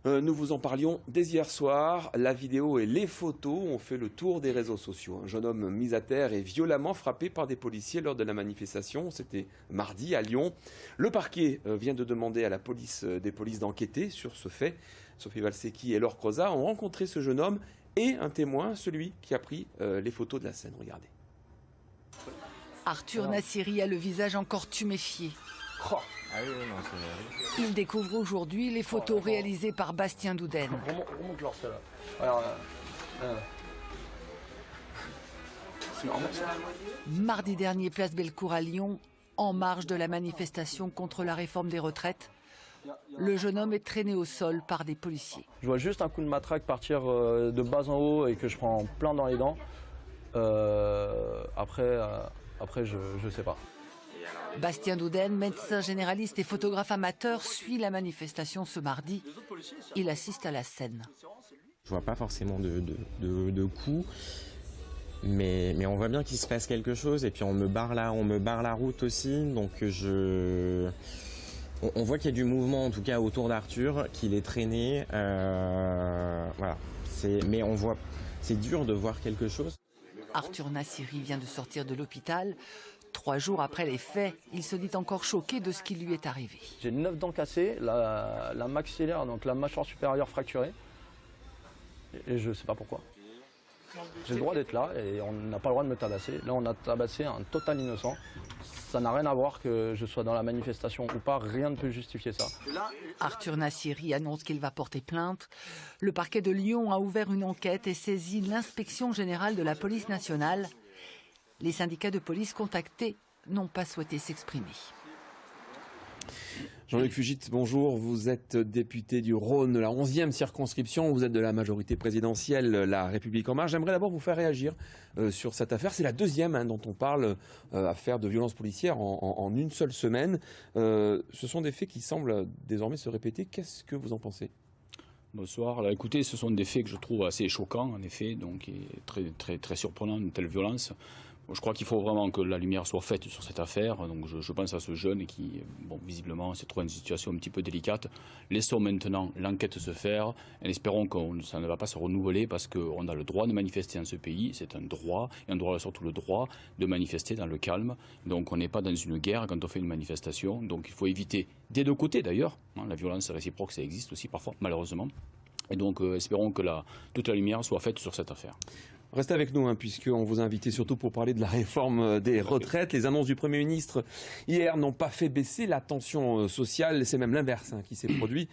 Nous vous en parlions dès hier soir. La vidéo et les photos ont fait le tour des réseaux sociaux. Un jeune homme mis à terre et violemment frappé par des policiers lors de la manifestation. C'était mardi à Lyon. Le parquet vient de demander à la police des polices d'enquêter sur ce fait. Sophie Valsecchi et Laure Crozat ont rencontré ce jeune homme et un témoin, celui qui a pris les photos de la scène. Regardez. Arthur Nassiri a le visage encore tuméfié. Il découvre aujourd'hui les photos réalisées par Bastien Douden. Mardi dernier, place Bellecour à Lyon, en marge de la manifestation contre la réforme des retraites. Le jeune homme est traîné au sol par des policiers. Je vois juste un coup de matraque partir de bas en haut et que je prends plein dans les dents. Après, je sais pas. Bastien Douden, médecin généraliste et photographe amateur, suit la manifestation ce mardi. Il assiste à la scène. Je vois pas forcément de coups, mais on voit bien qu'il se passe quelque chose et puis on me barre la route aussi, donc on voit qu'il y a du mouvement en tout cas autour d'Arthur, qu'il est traîné, voilà. Mais on voit, c'est dur de voir quelque chose. Arthur Nassiri vient de sortir de l'hôpital. 3 jours après les faits, il se dit encore choqué de ce qui lui est arrivé. J'ai 9 dents cassées, la maxillaire, donc la mâchoire supérieure fracturée. Et je ne sais pas pourquoi. J'ai le droit d'être là et on n'a pas le droit de me tabasser. Là, on a tabassé un total innocent. Ça n'a rien à voir que je sois dans la manifestation ou pas, rien ne peut justifier ça. Arthur Nassiri annonce qu'il va porter plainte. Le parquet de Lyon a ouvert une enquête et saisi l'inspection générale de la police nationale. Les syndicats de police contactés n'ont pas souhaité s'exprimer. Jean-Luc Fugit, bonjour. Vous êtes député du Rhône, la 11e circonscription. Vous êtes de la majorité présidentielle, La République En Marche. J'aimerais d'abord vous faire réagir sur cette affaire. C'est la deuxième dont on parle, affaire de violence policière en une seule semaine. Ce sont des faits qui semblent désormais se répéter. Qu'est-ce que vous en pensez ? Bonsoir. Alors, écoutez, ce sont des faits que je trouve assez choquants, en effet, donc et très surprenants, une telle violence. Je crois qu'il faut vraiment que la lumière soit faite sur cette affaire. Donc je pense à ce jeune qui, bon, visiblement, s'est trouvé dans une situation un petit peu délicate. Laissons maintenant l'enquête se faire et espérons que ça ne va pas se renouveler parce qu'on a le droit de manifester dans ce pays. C'est un droit et on doit surtout le droit de manifester dans le calme. Donc on n'est pas dans une guerre quand on fait une manifestation. Donc il faut éviter, des deux côtés d'ailleurs, la violence réciproque, ça existe aussi parfois, malheureusement. Et donc espérons que toute la lumière soit faite sur cette affaire. Restez avec nous, puisqu'on vous a invité surtout pour parler de la réforme des retraites. Les annonces du Premier ministre hier n'ont pas fait baisser la tension sociale. C'est même l'inverse qui s'est produit.